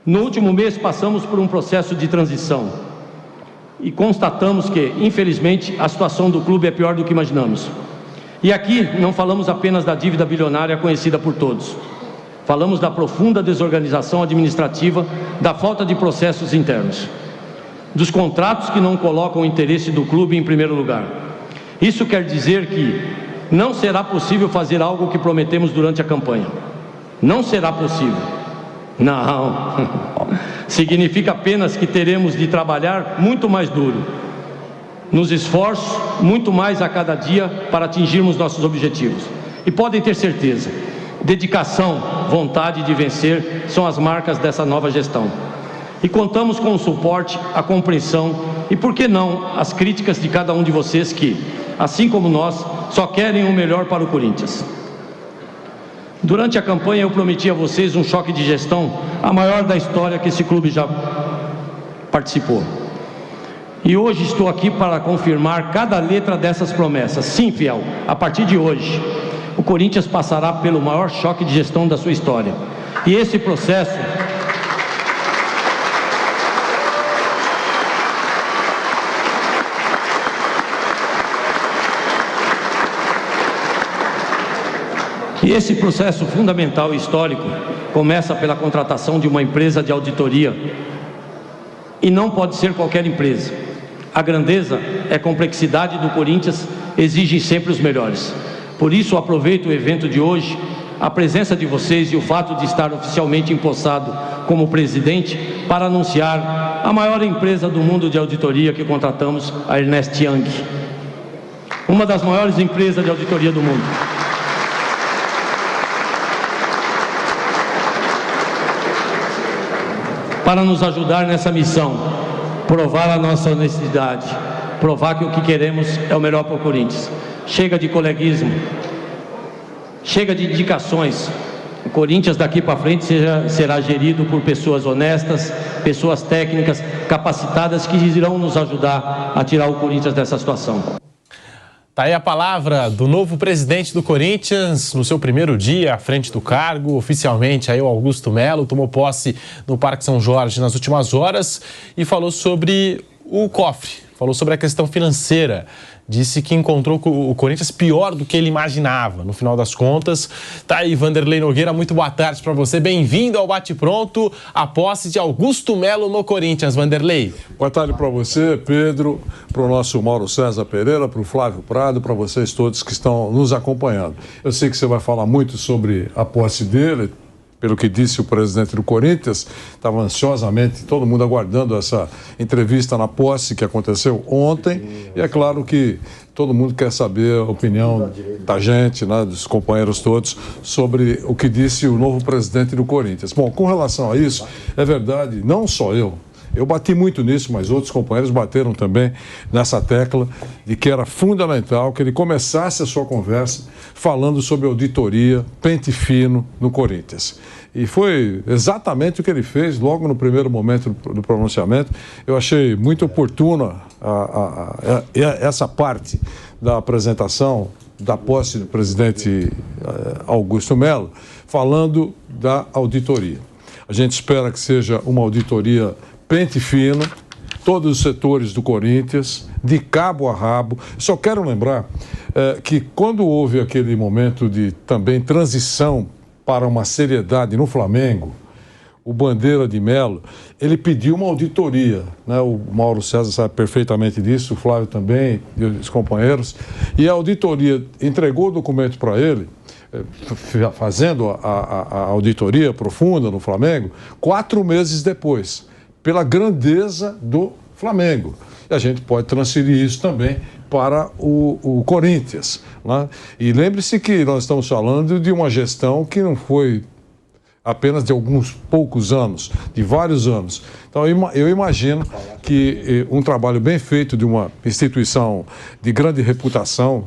No último mês passamos por um processo de transição e constatamos que, infelizmente, a situação do clube é pior do que imaginamos. E aqui não falamos apenas da dívida bilionária conhecida por todos. Falamos da profunda desorganização administrativa, da falta de processos internos, dos contratos que não colocam o interesse do clube em primeiro lugar. Isso quer dizer que não será possível fazer algo que prometemos durante a campanha. Não será possível. Não. Significa apenas que teremos de trabalhar muito mais duro, nos esforços, muito mais a cada dia para atingirmos nossos objetivos. E podem ter certeza, dedicação, vontade de vencer são as marcas dessa nova gestão. E contamos com o suporte, a compreensão e, por que não, as críticas de cada um de vocês que, assim como nós, só querem o melhor para o Corinthians. Durante a campanha eu prometi a vocês um choque de gestão, a maior da história que esse clube já participou. E hoje estou aqui para confirmar cada letra dessas promessas. Sim, fiel, a partir de hoje, o Corinthians passará pelo maior choque de gestão da sua história. E esse processo fundamental e histórico começa pela contratação de uma empresa de auditoria. E não pode ser qualquer empresa. A grandeza e a complexidade do Corinthians exigem sempre os melhores. Por isso, aproveito o evento de hoje, a presença de vocês e o fato de estar oficialmente empossado como presidente para anunciar a maior empresa do mundo de auditoria que contratamos, a Ernst Young. Uma das maiores empresas de auditoria do mundo. Para nos ajudar nessa missão, provar a nossa honestidade, provar que o que queremos é o melhor para o Corinthians. Chega de coleguismo, chega de indicações. O Corinthians daqui para frente será gerido por pessoas honestas, pessoas técnicas, capacitadas que irão nos ajudar a tirar o Corinthians dessa situação. Tá aí a palavra do novo presidente do Corinthians no seu primeiro dia à frente do cargo. Oficialmente aí o Augusto Melo tomou posse no Parque São Jorge nas últimas horas e falou sobre o cofre, falou sobre a questão financeira. Disse que encontrou o Corinthians pior do que ele imaginava, no final das contas. Tá aí, Vanderlei Nogueira, muito boa tarde para você. Bem-vindo ao Bate Pronto, a posse de Augusto Melo no Corinthians, Vanderlei. Boa tarde para você, Pedro, para o nosso Mauro César Pereira, para o Flávio Prado, para vocês todos que estão nos acompanhando. Eu sei que você vai falar muito sobre a posse dele. Pelo que disse o presidente do Corinthians, estava ansiosamente todo mundo aguardando essa entrevista na posse que aconteceu ontem. E é claro que todo mundo quer saber a opinião da gente, né, dos companheiros todos, sobre o que disse o novo presidente do Corinthians. Bom, com relação a isso, é verdade, não só eu bati muito nisso, mas outros companheiros bateram também nessa tecla de que era fundamental que ele começasse a sua conversa falando sobre auditoria, pente fino no Corinthians. E foi exatamente o que ele fez logo no primeiro momento do pronunciamento. Eu achei muito oportuna essa parte da apresentação da posse do presidente Augusto Melo, falando da auditoria. A gente espera que seja uma auditoria pente fino, todos os setores do Corinthians, de cabo a rabo. Só quero lembrar que quando houve aquele momento de também transição para uma seriedade no Flamengo, o Bandeira de Melo, ele pediu uma auditoria, né? O Mauro César sabe perfeitamente disso, o Flávio também, e os companheiros, e a auditoria entregou o documento para ele, fazendo a auditoria profunda no Flamengo, 4 meses depois, pela grandeza do Flamengo. E a gente pode transferir isso também para o Corinthians, né? E lembre-se que nós estamos falando de uma gestão que não foi apenas de alguns poucos anos, de vários anos. Então eu imagino que um trabalho bem feito de uma instituição de grande reputação,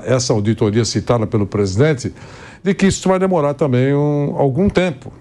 essa auditoria citada pelo presidente, de que isso vai demorar também algum tempo.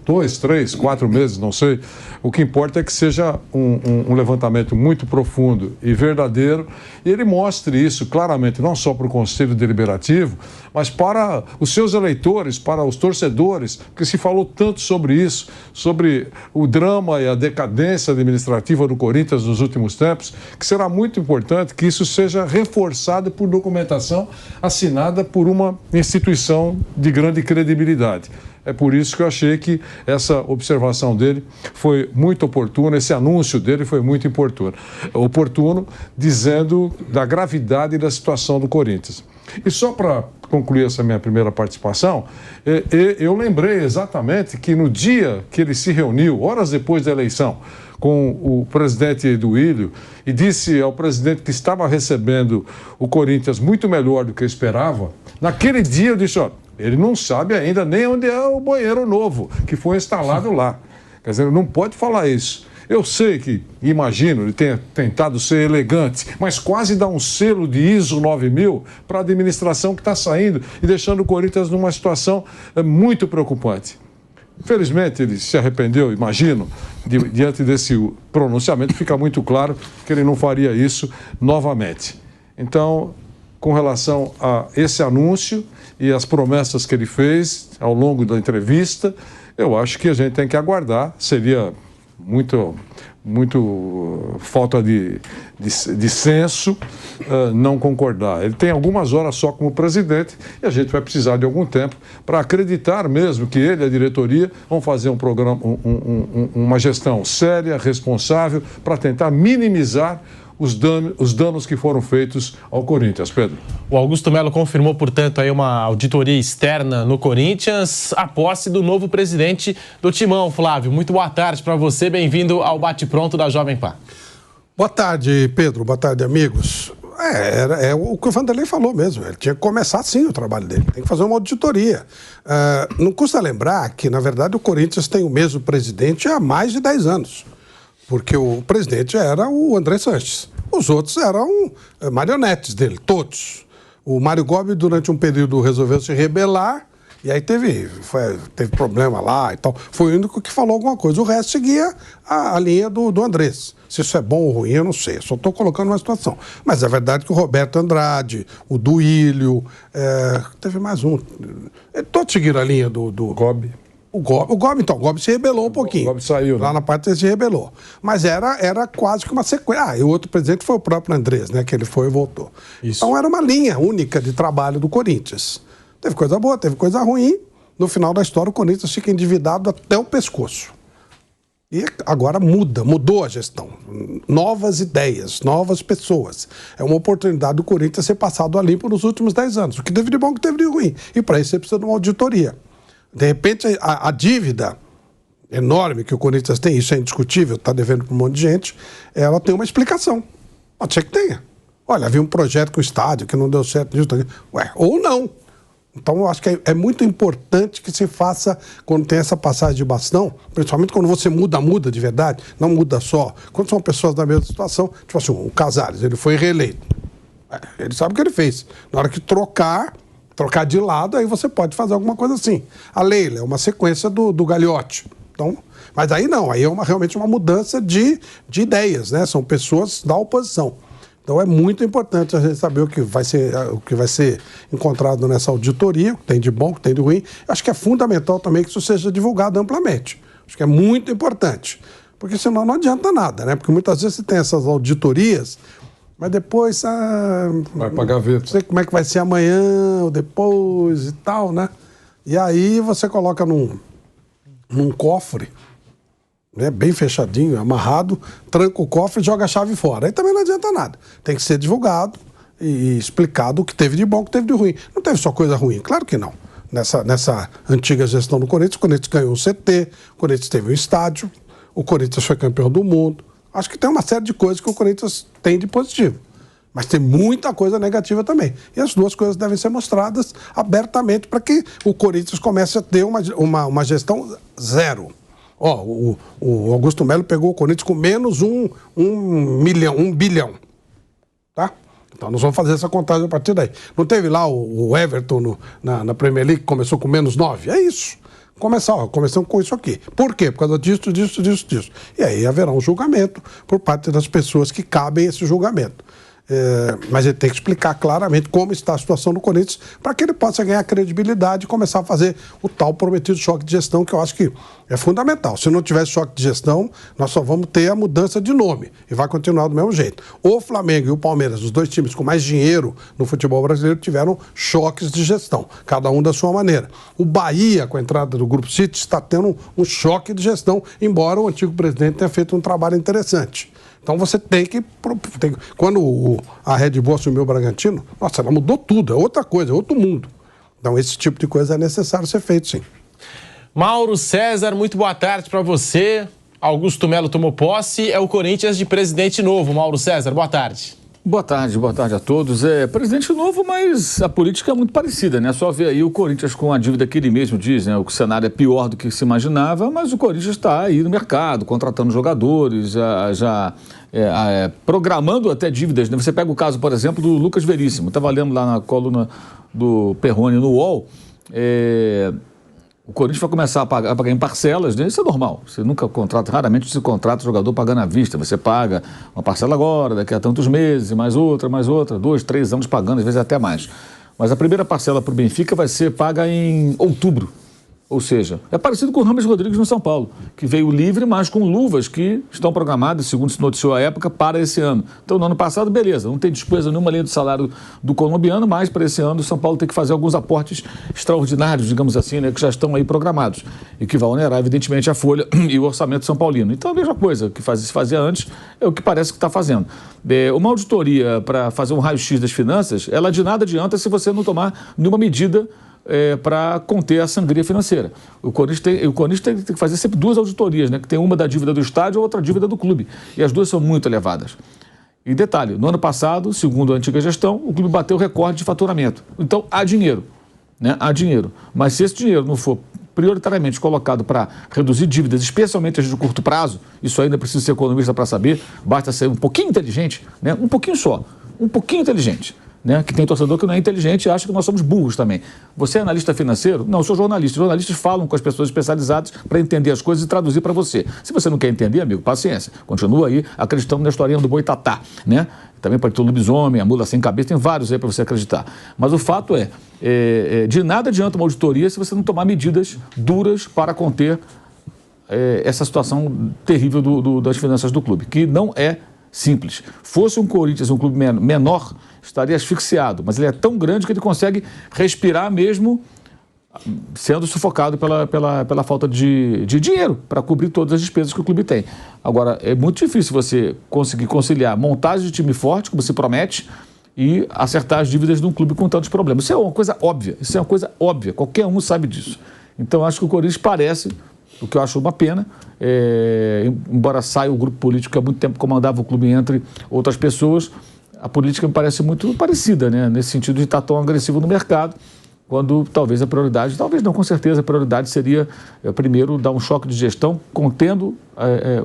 2, 3, 4 meses, não sei. O que importa é que seja um levantamento muito profundo e verdadeiro, e ele mostre isso claramente, não só para o Conselho Deliberativo, mas para os seus eleitores, para os torcedores, porque se falou tanto sobre isso, sobre o drama e a decadência administrativa do Corinthians nos últimos tempos, que será muito importante que isso seja reforçado por documentação assinada por uma instituição de grande credibilidade. É por isso que eu achei que essa observação dele foi muito oportuna, esse anúncio dele foi muito oportuno, dizendo da gravidade da situação do Corinthians. E só para concluir essa minha primeira participação, eu lembrei exatamente que no dia que ele se reuniu, horas depois da eleição, com o presidente Eduílio, e disse ao presidente que estava recebendo o Corinthians muito melhor do que eu esperava, naquele dia eu disse, ó, ele não sabe ainda nem onde é o banheiro novo que foi instalado lá. Quer dizer, não pode falar isso. Eu sei que, imagino, ele tenha tentado ser elegante, mas quase dá um selo de ISO 9000 para a administração que está saindo e deixando o Corinthians numa situação muito preocupante. Infelizmente, ele se arrependeu, imagino, diante desse pronunciamento, fica muito claro que ele não faria isso novamente. Então, com relação a esse anúncio e as promessas que ele fez ao longo da entrevista, eu acho que a gente tem que aguardar. Seria muito falta de senso não concordar. Ele tem algumas horas só como presidente e a gente vai precisar de algum tempo para acreditar mesmo que ele e a diretoria vão fazer um programa, uma gestão séria, responsável, para tentar minimizar os danos que foram feitos ao Corinthians. Pedro. O Augusto Melo confirmou, portanto, aí uma auditoria externa no Corinthians, a posse do novo presidente do Timão. Flávio, muito boa tarde para você, bem-vindo ao Bate-Pronto da Jovem Pan. Boa tarde, Pedro, boa tarde, amigos. É o que o Vanderlei falou mesmo, ele tinha que começar sim o trabalho dele, tem que fazer uma auditoria. Não custa lembrar que, na verdade, o Corinthians tem o mesmo presidente há mais de 10 anos. Porque o presidente era o André Sanches. Os outros eram marionetes dele, todos. O Mário Gobi, durante um período, resolveu se rebelar, e aí teve problema lá e tal. Foi o único que falou alguma coisa. O resto seguia a linha do Andrés. Se isso é bom ou ruim, eu não sei. Eu só estou colocando uma situação. Mas é verdade que o Roberto Andrade, o Duílio, teve mais um. Todos seguiram a linha do Gobi. O Gobi se rebelou um pouquinho. O Gobi saiu, né? Lá na parte ele se rebelou. Mas era quase que uma sequência. E o outro presidente foi o próprio Andrés, né? Que ele foi e voltou. Isso. Então era uma linha única de trabalho do Corinthians. Teve coisa boa, teve coisa ruim. No final da história, o Corinthians fica endividado até o pescoço. E agora mudou a gestão. Novas ideias, novas pessoas. É uma oportunidade do Corinthians ser passado a limpo nos últimos 10 anos. O que teve de bom, o que teve de ruim. E para isso você precisa de uma auditoria. De repente, a dívida enorme que o Corinthians tem, isso é indiscutível, está devendo para um monte de gente, ela tem uma explicação. Pode ser que tenha. Olha, havia um projeto com o estádio que não deu certo. Ou não. Então, eu acho que é muito importante que se faça, quando tem essa passagem de bastão, principalmente quando você muda de verdade, não muda só. Quando são pessoas da mesma situação, tipo assim, o Casares, ele foi reeleito. Ele sabe o que ele fez. Na hora que trocar de lado, aí você pode fazer alguma coisa assim. A Leila é uma sequência do Gagliotti. Então, mas aí não, aí é realmente uma mudança de ideias, né? São pessoas da oposição. Então é muito importante a gente saber o que vai ser encontrado nessa auditoria, o que tem de bom, o que tem de ruim. Acho que é fundamental também que isso seja divulgado amplamente. Acho que é muito importante. Porque senão não adianta nada, né? Porque muitas vezes você tem essas auditorias, mas depois vai pra gaveta. Não sei como é que vai ser amanhã ou depois e tal, né? E aí você coloca num cofre, né, bem fechadinho, amarrado, tranca o cofre e joga a chave fora. Aí também não adianta nada. Tem que ser divulgado e explicado o que teve de bom, o que teve de ruim. Não teve só coisa ruim, claro que não. Nessa antiga gestão do Corinthians, o Corinthians ganhou um CT, o Corinthians teve um estádio, o Corinthians foi campeão do mundo. Acho que tem uma série de coisas que o Corinthians tem de positivo. Mas tem muita coisa negativa também. E as duas coisas devem ser mostradas abertamente para que o Corinthians comece a ter uma gestão zero. O Augusto Melo pegou o Corinthians com menos um bilhão. Tá? Então nós vamos fazer essa contagem a partir daí. Não teve lá o Everton na Premier League que começou com -9? É isso. Começamos com isso aqui. Por quê? Por causa disso. E aí haverá um julgamento por parte das pessoas que cabem esse julgamento. Mas ele tem que explicar claramente como está a situação do Corinthians para que ele possa ganhar credibilidade e começar a fazer o tal prometido choque de gestão, que eu acho que é fundamental. Se não tivesse choque de gestão, nós só vamos ter a mudança de nome e vai continuar do mesmo jeito. O Flamengo e o Palmeiras, os dois times com mais dinheiro no futebol brasileiro, tiveram choques de gestão, cada um da sua maneira. O Bahia, com a entrada do Grupo City, está tendo um choque de gestão, embora o antigo presidente tenha feito um trabalho interessante. Então você tem que... Quando a Red Bull assumiu o Bragantino, nossa, ela mudou tudo, é outra coisa, é outro mundo. Então esse tipo de coisa é necessário ser feito, sim. Mauro César, muito boa tarde para você. Augusto Melo tomou posse, é o Corinthians de presidente novo. Mauro César, boa tarde. Boa tarde a todos. Presidente novo, mas a política é muito parecida, né? Só ver aí o Corinthians com a dívida que ele mesmo diz, né? O cenário é pior do que se imaginava, mas o Corinthians está aí no mercado, contratando jogadores, programando até dívidas, né? Você pega o caso, por exemplo, do Lucas Veríssimo. Estava lendo lá na coluna do Perrone no UOL. O Corinthians vai começar a pagar em parcelas, né? Isso é normal. Você nunca contrata, raramente se contrata o jogador pagando à vista. Você paga uma parcela agora, daqui a tantos meses, mais outra, 2, 3 anos pagando, às vezes até mais. Mas a primeira parcela para o Benfica vai ser paga em outubro. Ou seja, é parecido com o Rames Rodrigues no São Paulo, que veio livre, mas com luvas que estão programadas, segundo se noticiou à época, para esse ano. Então, no ano passado, beleza, não tem despesa nenhuma além do salário do colombiano, mas para esse ano o São Paulo tem que fazer alguns aportes extraordinários, digamos assim, né, que já estão aí programados e que vão onerar, evidentemente, a folha e o orçamento são paulino. Então, a mesma coisa que se fazia antes é o que parece que está fazendo. Uma auditoria para fazer um raio-x das finanças, ela de nada adianta se você não tomar nenhuma medida para conter a sangria financeira. O Corinthians tem que fazer sempre 2 auditorias, né? Que tem uma da dívida do estádio e outra dívida do clube. E as 2 são muito elevadas. E detalhe, no ano passado, segundo a antiga gestão, o clube bateu o recorde de faturamento. Então, há dinheiro, né? Há dinheiro. Mas se esse dinheiro não for prioritariamente colocado para reduzir dívidas, especialmente as de curto prazo, isso ainda precisa ser economista para saber, basta ser um pouquinho inteligente, né? Um pouquinho só, um pouquinho inteligente. Né? Que tem torcedor que não é inteligente e acha que nós somos burros também. Você é analista financeiro? Não, eu sou jornalista. Os jornalistas falam com as pessoas especializadas para entender as coisas e traduzir para você. Se você não quer entender, amigo, paciência. Continua aí acreditando na historinha do Boitatá, né? Também pode ter o lobisomem, a mula sem cabeça, tem vários aí para você acreditar. Mas o fato de nada adianta uma auditoria se você não tomar medidas duras para conter essa situação terrível das finanças do clube, que não é simples. Fosse um Corinthians, um clube menor, estaria asfixiado, mas ele é tão grande que ele consegue respirar mesmo sendo sufocado pela falta de dinheiro para cobrir todas as despesas que o clube tem. Agora, é muito difícil você conseguir conciliar montagem de time forte, como se promete, e acertar as dívidas de um clube com tantos problemas. Isso é uma coisa óbvia, qualquer um sabe disso. Então, acho que o Corinthians parece, o que eu acho uma pena, embora saia o grupo político que há muito tempo comandava o clube entre outras pessoas, a política me parece muito parecida, né? Nesse sentido de estar tão agressivo no mercado, quando talvez a prioridade, talvez não, com certeza a prioridade seria, primeiro, dar um choque de gestão, contendo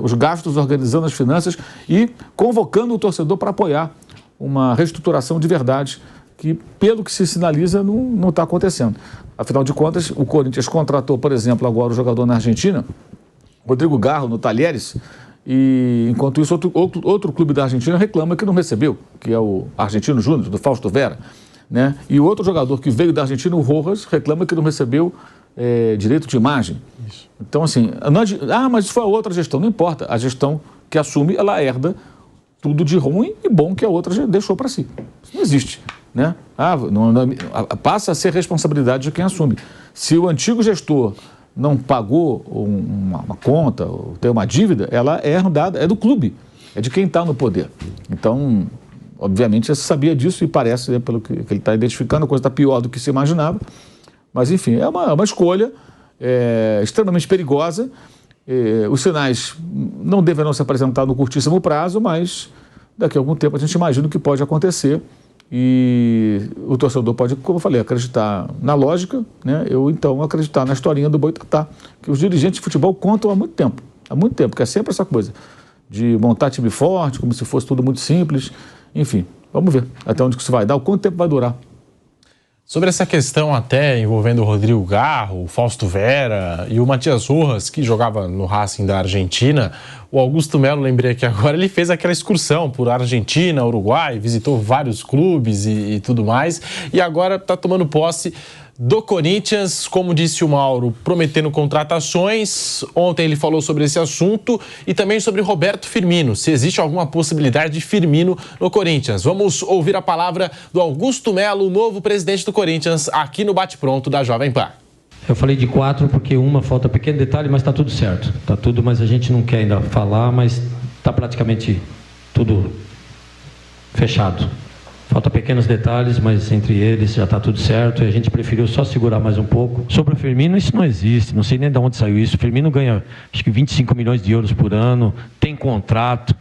os gastos, organizando as finanças e convocando o torcedor para apoiar uma reestruturação de verdade, que, pelo que se sinaliza, não está acontecendo. Afinal de contas, o Corinthians contratou, por exemplo, agora o jogador na Argentina, Rodrigo Garro, no Talheres, e enquanto isso outro clube da Argentina reclama que não recebeu, que é o Argentino Júnior, do Fausto Vera, né? E o outro jogador que veio da Argentina, o Rojas, reclama que não recebeu direito de imagem. Isso. Então, assim, mas isso foi a outra gestão. Não importa, a gestão que assume, ela herda tudo de ruim e bom que a outra deixou para si. Isso não existe, né? Passa a ser responsabilidade de quem assume. Se o antigo gestor não pagou uma conta, ou tem uma dívida, ela é herdada, é do clube, é de quem está no poder. Então, obviamente, você sabia disso e parece, né, pelo que ele está identificando, a coisa está pior do que se imaginava. Mas, enfim, é uma escolha extremamente perigosa. Os sinais não deverão se apresentar no curtíssimo prazo, mas daqui a algum tempo a gente imagina o que pode acontecer. E o torcedor pode, como eu falei, acreditar na lógica, né? Eu, então, acreditar na historinha do Boitatá, que os dirigentes de futebol contam há muito tempo, que é sempre essa coisa de montar time forte, como se fosse tudo muito simples. Enfim, Vamos ver até onde que isso vai dar, o quanto tempo vai durar. Sobre essa questão até envolvendo o Rodrigo Garro, o Fausto Vera e o Matias Rojas, que jogava no Racing da Argentina, o Augusto Melo, lembrei aqui agora, ele fez aquela excursão por Argentina, Uruguai, visitou vários clubes e tudo mais, e agora está tomando posse do Corinthians, como disse o Mauro, prometendo contratações. Ontem ele falou sobre esse assunto e também sobre Roberto Firmino, se existe alguma possibilidade de Firmino no Corinthians. Vamos ouvir a palavra do Augusto Melo, novo presidente do Corinthians, aqui no Bate-Pronto da Jovem Pan. Eu falei de 4 porque uma falta pequeno detalhe, mas está tudo certo. Está tudo, mas a gente não quer ainda falar, mas está praticamente tudo fechado. Falta pequenos detalhes, mas entre eles já está tudo certo e a gente preferiu só segurar mais um pouco. Sobre o Firmino, isso não existe, não sei nem de onde saiu isso. O Firmino ganha, acho que 25 milhões de euros por ano, tem contrato.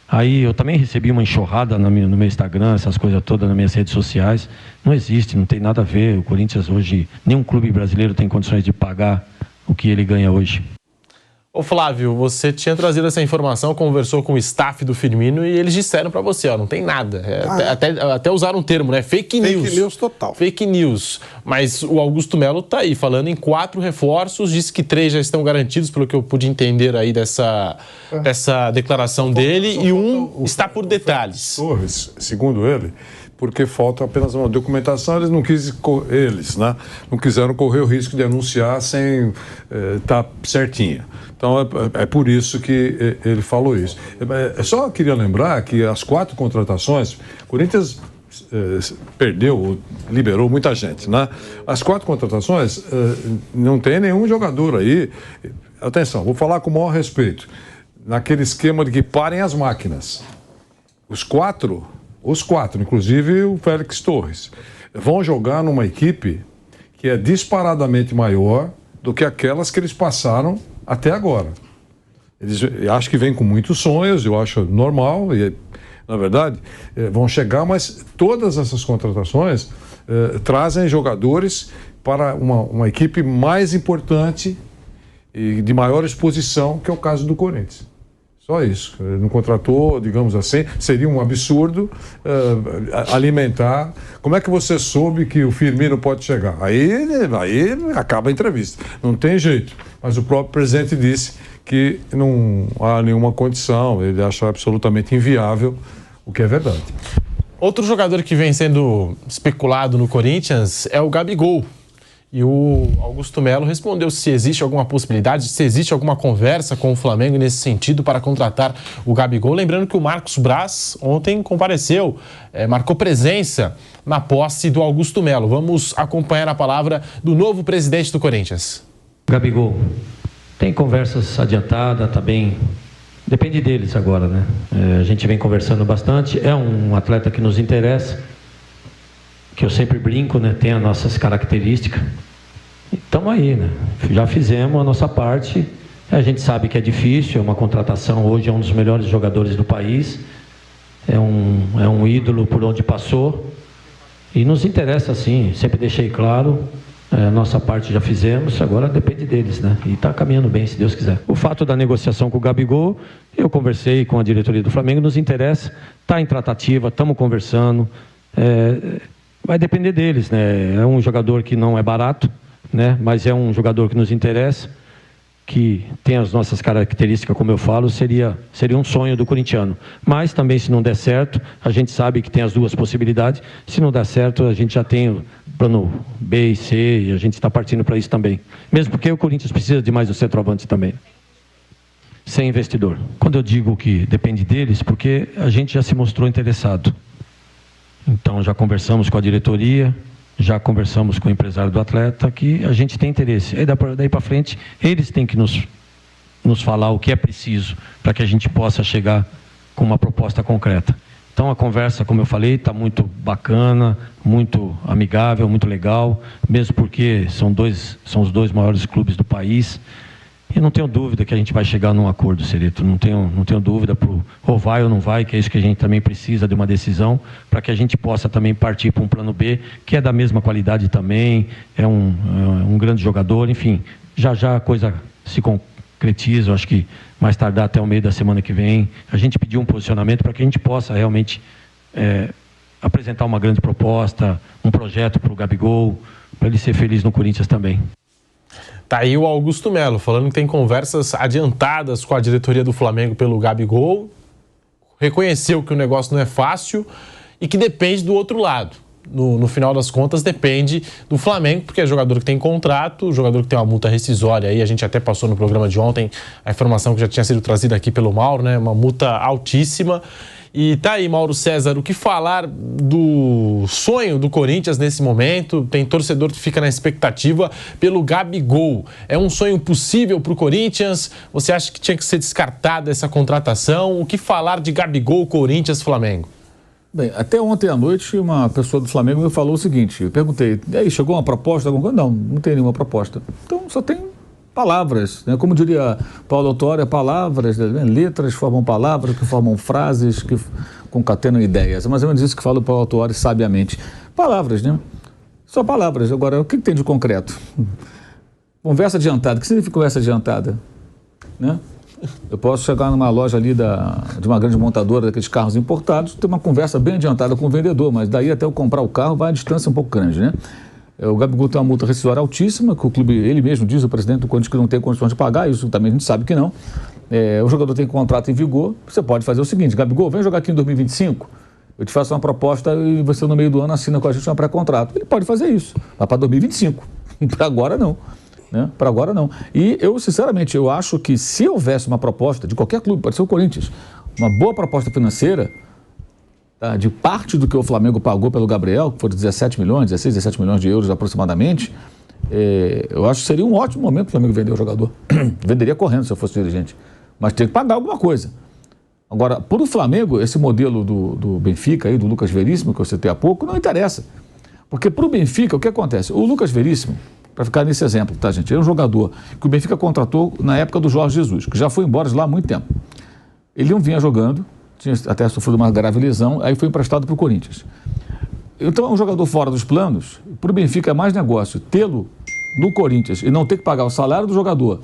Aí eu também recebi uma enxurrada no meu Instagram, essas coisas todas nas minhas redes sociais. Não existe, não tem nada a ver. O Corinthians hoje, nenhum clube brasileiro tem condições de pagar o que ele ganha hoje. Ô Flávio, você tinha trazido essa informação, conversou com o staff do Firmino e eles disseram pra você, ó, não tem nada. Até usaram um termo, né? Fake news. Fake news total. Fake news. Mas o Augusto Melo tá aí, falando em 4 reforços, disse que 3 já estão garantidos, pelo que eu pude entender aí dessa declaração dele, e um está por detalhes. Torres, segundo ele, porque falta apenas uma documentação, eles não quiseram correr o risco de anunciar sem estar certinha. Então é por isso que ele falou isso. Eu só queria lembrar que as 4 contratações, o Corinthians perdeu, liberou muita gente, né? As 4 contratações, não tem nenhum jogador aí. Atenção, vou falar com o maior respeito. Naquele esquema de que parem as máquinas. Os quatro, inclusive o Félix Torres, vão jogar numa equipe que é disparadamente maior do que aquelas que eles passaram até agora. Eles acho que vêm com muitos sonhos, eu acho normal, e na verdade vão chegar, mas todas essas contratações trazem jogadores para uma equipe mais importante e de maior exposição, que é o caso do Corinthians. Só isso. Não contratou, digamos assim, seria um absurdo alimentar. Como é que você soube que o Firmino pode chegar? Aí acaba a entrevista. Não tem jeito. Mas o próprio presidente disse que não há nenhuma condição, ele acha absolutamente inviável, o que é verdade. Outro jogador que vem sendo especulado no Corinthians é o Gabigol. E o Augusto Melo respondeu se existe alguma possibilidade, se existe alguma conversa com o Flamengo nesse sentido para contratar o Gabigol. Lembrando que o Marcos Braz ontem compareceu, marcou presença na posse do Augusto Melo. Vamos acompanhar a palavra do novo presidente do Corinthians. Gabigol, tem conversas adiantadas, tá bem. Depende deles agora, né? A gente vem conversando bastante. É um atleta que nos interessa, que eu sempre brinco, né? Tem as nossas características. Estamos aí, né? Já fizemos a nossa parte. A gente sabe que é difícil, é uma contratação. Hoje é um dos melhores jogadores do país. É um ídolo por onde passou. E nos interessa, sim. Sempre deixei claro. A nossa parte já fizemos, agora depende deles, né? E está caminhando bem, se Deus quiser. O fato da negociação com o Gabigol, eu conversei com a diretoria do Flamengo, nos interessa. Está em tratativa, estamos conversando. Vai depender deles, né? É um jogador que não é barato, né? Mas é um jogador que nos interessa, que tem as nossas características, como eu falo, seria um sonho do corintiano. Mas também, se não der certo, a gente sabe que tem as duas possibilidades. Se não der certo, a gente já tem o plano B e C, e a gente está partindo para isso também. Mesmo porque o Corinthians precisa de mais um centroavante também. Sem investidor. Quando eu digo que depende deles, porque a gente já se mostrou interessado. Então, já conversamos com a diretoria, já conversamos com o empresário do atleta, que a gente tem interesse. E daí para frente, eles têm que nos falar o que é preciso para que a gente possa chegar com uma proposta concreta. Então, a conversa, como eu falei, está muito bacana, muito amigável, muito legal, mesmo porque são os dois maiores clubes do país. E não tenho dúvida que a gente vai chegar num acordo, Serito. Não tenho dúvida ou vai ou não vai, que é isso que a gente também precisa de uma decisão, para que a gente possa também partir para um plano B, que é da mesma qualidade também, é um grande jogador, enfim. Já a coisa se concretiza, eu acho que mais tardar até o meio da semana que vem. A gente pediu um posicionamento para que a gente possa realmente apresentar uma grande proposta, um projeto para o Gabigol, para ele ser feliz no Corinthians também. Tá aí o Augusto Melo falando que tem conversas adiantadas com a diretoria do Flamengo pelo Gabigol, reconheceu que o negócio não é fácil e que depende do outro lado. No final das contas, depende do Flamengo, porque é jogador que tem contrato, jogador que tem uma multa rescisória. Aí a gente até passou no programa de ontem a informação que já tinha sido trazida aqui pelo Mauro, né? Uma multa altíssima. E tá aí, Mauro César, o que falar do sonho do Corinthians nesse momento? Tem torcedor que fica na expectativa pelo Gabigol. É um sonho possível para o Corinthians? Você acha que tinha que ser descartada essa contratação? O que falar de Gabigol, Corinthians, Flamengo? Bem, até ontem à noite uma pessoa do Flamengo me falou o seguinte, eu perguntei, e aí, chegou uma proposta? Alguma coisa? Não tem nenhuma proposta. Então só tem palavras, né? Como diria Paulo Autório, palavras, né? Letras formam palavras, que formam frases, que concatenam ideias. É mais ou menos isso que fala o Paulo Autório sabiamente. Palavras, né? Só palavras. Agora, o que tem de concreto? Conversa adiantada. O que significa conversa adiantada? Né? Eu posso chegar numa loja ali de uma grande montadora daqueles carros importados, ter uma conversa bem adiantada com o vendedor, mas daí até eu comprar o carro vai a distância um pouco grande, né? O Gabigol tem uma multa rescisória altíssima, que o clube, ele mesmo diz, o presidente do Corinthians, que não tem condições de pagar, isso também a gente sabe que não. O jogador tem contrato em vigor, você pode fazer o seguinte, Gabigol, vem jogar aqui em 2025, eu te faço uma proposta e você no meio do ano assina com a gente um pré-contrato. Ele pode fazer isso, mas para 2025, para agora não. Né? Para agora não. E eu, sinceramente, eu acho que se houvesse uma proposta de qualquer clube, pode ser o Corinthians, uma boa proposta financeira, tá, de parte do que o Flamengo pagou pelo Gabriel, que foram 16, 17 milhões de euros aproximadamente, eu acho que seria um ótimo momento para o Flamengo vender o jogador. Venderia correndo se eu fosse dirigente. Mas tem que pagar alguma coisa. Agora, por o Flamengo, esse modelo do Benfica, aí, do Lucas Veríssimo, que eu citei há pouco, não interessa. Porque para o Benfica, o que acontece? O Lucas Veríssimo, para ficar nesse exemplo, tá, gente? É um jogador que o Benfica contratou na época do Jorge Jesus, que já foi embora de lá há muito tempo. Ele não vinha jogando, tinha até sofrido uma grave lesão, aí foi emprestado para o Corinthians. Então, é um jogador fora dos planos, para o Benfica é mais negócio tê-lo no Corinthians e não ter que pagar o salário do jogador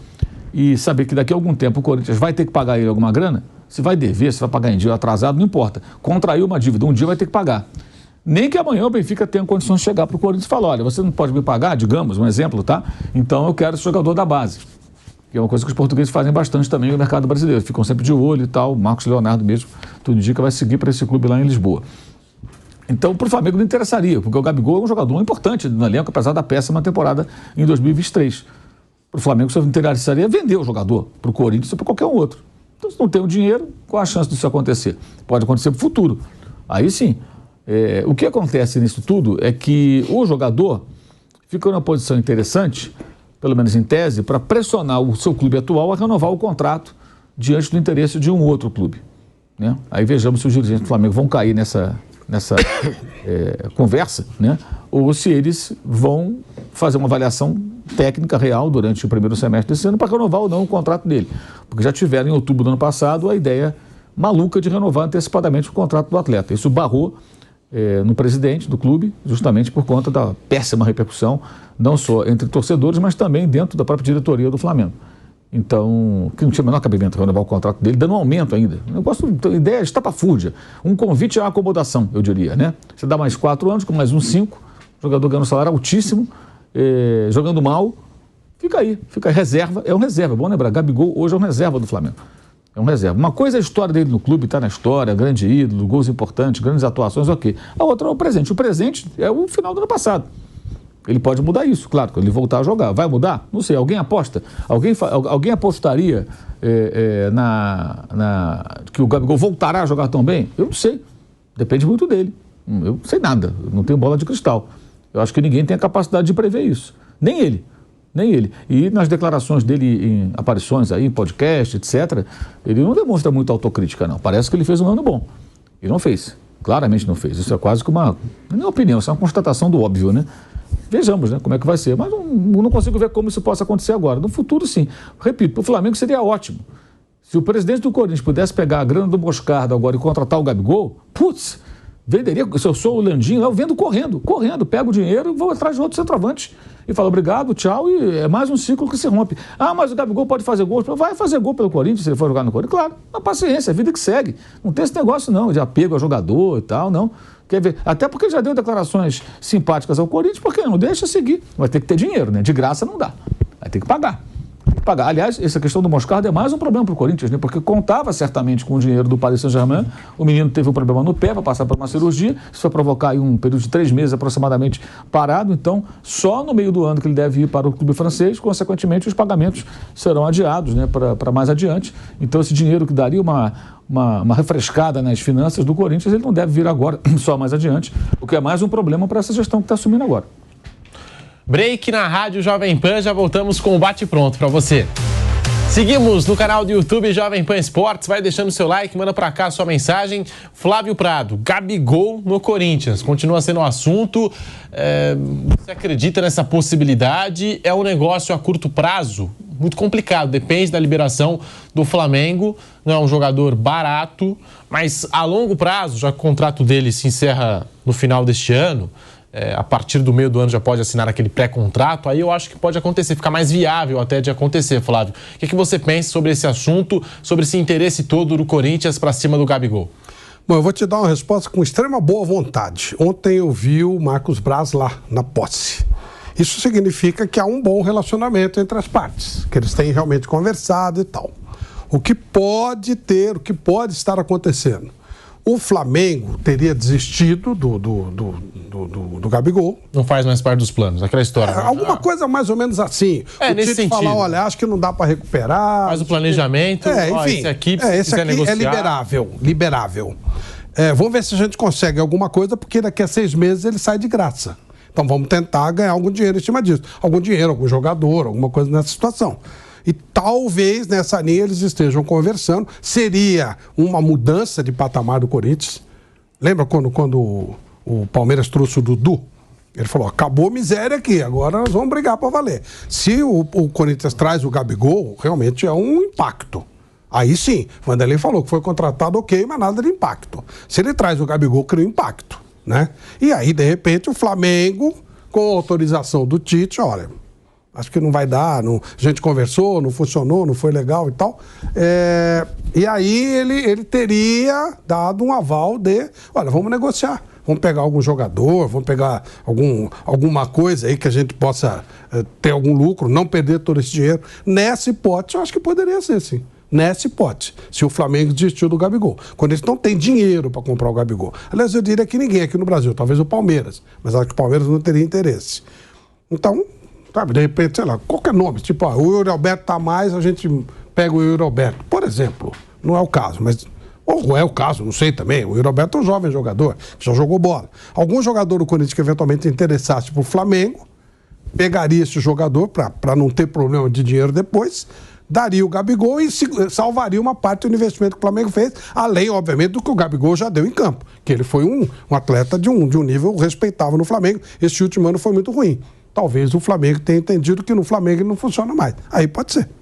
e saber que daqui a algum tempo o Corinthians vai ter que pagar ele alguma grana, se vai dever, se vai pagar em dia atrasado, não importa. Contraiu uma dívida, um dia vai ter que pagar. Nem que amanhã o Benfica tenha condições de chegar para o Corinthians e falar, olha, você não pode me pagar, digamos, um exemplo, tá? Então eu quero esse jogador da base. Que é uma coisa que os portugueses fazem bastante também no mercado brasileiro. Ficam sempre de olho e tal. Marcos Leonardo mesmo, tudo indica, vai seguir para esse clube lá em Lisboa. Então, para o Flamengo não interessaria, porque o Gabigol é um jogador importante no elenco, apesar da péssima temporada em 2023. Para o Flamengo só interessaria vender o jogador para o Corinthians ou para qualquer um outro. Então, se não tem o dinheiro, qual a chance disso acontecer? Pode acontecer no futuro. Aí sim. O que acontece nisso tudo é que o jogador fica numa posição interessante, pelo menos em tese, para pressionar o seu clube atual a renovar o contrato diante do interesse de um outro clube. Né? Aí vejamos se os dirigentes do Flamengo vão cair nessa conversa, né? Ou se eles vão fazer uma avaliação técnica real durante o primeiro semestre desse ano para renovar ou não o contrato dele. Porque já tiveram em outubro do ano passado a ideia maluca de renovar antecipadamente o contrato do atleta. Isso barrou no presidente do clube, justamente por conta da péssima repercussão, não só entre torcedores, mas também dentro da própria diretoria do Flamengo. Então, que não tinha o menor cabimento renovar o contrato dele, dando um aumento ainda. O negócio, ideia estapafúrdia. Um convite à acomodação, eu diria, né? Você dá mais 4 anos, com mais uns 5, o jogador ganha um salário altíssimo, jogando mal, fica aí, reserva, é um reserva. É bom lembrar, Gabigol hoje é um reserva do Flamengo. É um reserva. Uma coisa é a história dele no clube, está na história, grande ídolo, gols importantes, grandes atuações, ok. A outra é o presente. O presente é o final do ano passado. Ele pode mudar isso, claro, quando ele voltar a jogar. Vai mudar? Não sei. Alguém aposta? Alguém apostaria que o Gabigol voltará a jogar tão bem? Eu não sei. Depende muito dele. Eu não sei nada. Eu não tenho bola de cristal. Eu acho que ninguém tem a capacidade de prever isso. Nem ele. E nas declarações dele em aparições aí, em podcast, etc., ele não demonstra muita autocrítica, não. Parece que ele fez um ano bom. E não fez. Claramente não fez. Isso é quase que não é opinião, isso é uma constatação do óbvio, né? Vejamos, né, como é que vai ser. Mas não consigo ver como isso possa acontecer agora. No futuro, sim. Repito, para o Flamengo seria ótimo. Se o presidente do Corinthians pudesse pegar a grana do Moscardo agora e contratar o Gabigol, putz, venderia. Se eu sou o Landinho, eu vendo correndo, pego o dinheiro e vou atrás de outro centroavante. E falo obrigado, tchau, e é mais um ciclo que se rompe. Ah, mas o Gabigol pode fazer gol. Vai fazer gol pelo Corinthians se ele for jogar no Corinthians. Claro, a paciência, a vida que segue. Não tem esse negócio não, de apego a jogador e tal, não. Quer ver? Até porque ele já deu declarações simpáticas ao Corinthians, porque não deixa seguir. Vai ter que ter dinheiro, né? De graça não dá. Vai ter que pagar. Aliás, essa questão do Moscardo é mais um problema para o Corinthians, né? Porque contava certamente com o dinheiro do Paris Saint-Germain. O menino teve um problema no pé, vai passar por uma cirurgia. Isso vai provocar aí um período de 3 meses aproximadamente parado. Então, só no meio do ano que ele deve ir para o clube francês, consequentemente, os pagamentos serão adiados, né? Para mais adiante. Então, esse dinheiro que daria uma refrescada nas finanças do Corinthians, ele não deve vir agora, só mais adiante, o que é mais um problema para essa gestão que está assumindo agora. Break na Rádio Jovem Pan, já voltamos com o bate-pronto para você. Seguimos no canal do YouTube Jovem Pan Esportes, vai deixando seu like, manda para cá a sua mensagem. Flávio Prado, Gabigol no Corinthians, continua sendo um assunto, você acredita nessa possibilidade? É um negócio a curto prazo? Muito complicado, depende da liberação do Flamengo, não é um jogador barato, mas a longo prazo, já que o contrato dele se encerra no final deste ano, a partir do meio do ano já pode assinar aquele pré-contrato, aí eu acho que pode acontecer, ficar mais viável até de acontecer, Flávio. O que você pensa sobre esse assunto, sobre esse interesse todo do Corinthians para cima do Gabigol? Bom, eu vou te dar uma resposta com extrema boa vontade. Ontem eu vi o Marcos Braz lá, na posse. Isso significa que há um bom relacionamento entre as partes, que eles têm realmente conversado e tal. O que pode estar acontecendo? O Flamengo teria desistido do Gabigol. Não faz mais parte dos planos, aquela história. Alguma coisa mais ou menos assim. Nesse sentido. Falar, olha, acho que não dá para recuperar. Faz o planejamento. Enfim, esse aqui negociar. É liberável. Vamos ver se a gente consegue alguma coisa, porque daqui a 6 meses ele sai de graça. Então vamos tentar ganhar algum dinheiro em cima disso. Algum dinheiro, algum jogador, alguma coisa nessa situação. E talvez nessa linha eles estejam conversando. Seria uma mudança de patamar do Corinthians. Lembra quando o Palmeiras trouxe o Dudu? Ele falou, acabou a miséria aqui, agora nós vamos brigar para valer. Se o Corinthians traz o Gabigol, realmente é um impacto. Aí sim, o Vanderlei falou que foi contratado ok, mas nada de impacto. Se ele traz o Gabigol, cria um impacto, né? E aí, de repente, o Flamengo, com a autorização do Tite, olha... Acho que não vai dar, a gente conversou, não funcionou, não foi legal e tal. E aí ele teria dado um aval de, olha, vamos negociar. Vamos pegar algum jogador, vamos pegar alguma coisa aí que a gente possa ter algum lucro, não perder todo esse dinheiro. Nessa hipótese, eu acho que poderia ser, sim. Nessa hipótese, se o Flamengo desistiu do Gabigol. Quando eles não têm dinheiro para comprar o Gabigol. Aliás, eu diria que ninguém aqui no Brasil, talvez o Palmeiras, mas acho que o Palmeiras não teria interesse. Então... Sabe, de repente, sei lá, qualquer nome, tipo, o Yuri Alberto tá mais, a gente pega o Yuri Alberto. Por exemplo, não é o caso, mas... Ou é o caso, não sei também. O Yuri Alberto é um jovem jogador, que já jogou bola. Algum jogador do Corinthians que eventualmente interessasse pro Flamengo, pegaria esse jogador, para não ter problema de dinheiro depois, daria o Gabigol e salvaria uma parte do investimento que o Flamengo fez, além, obviamente, do que o Gabigol já deu em campo, que ele foi um atleta de um nível respeitável no Flamengo. Esse último ano foi muito ruim. Talvez o Flamengo tenha entendido que no Flamengo ele não funciona mais. Aí pode ser.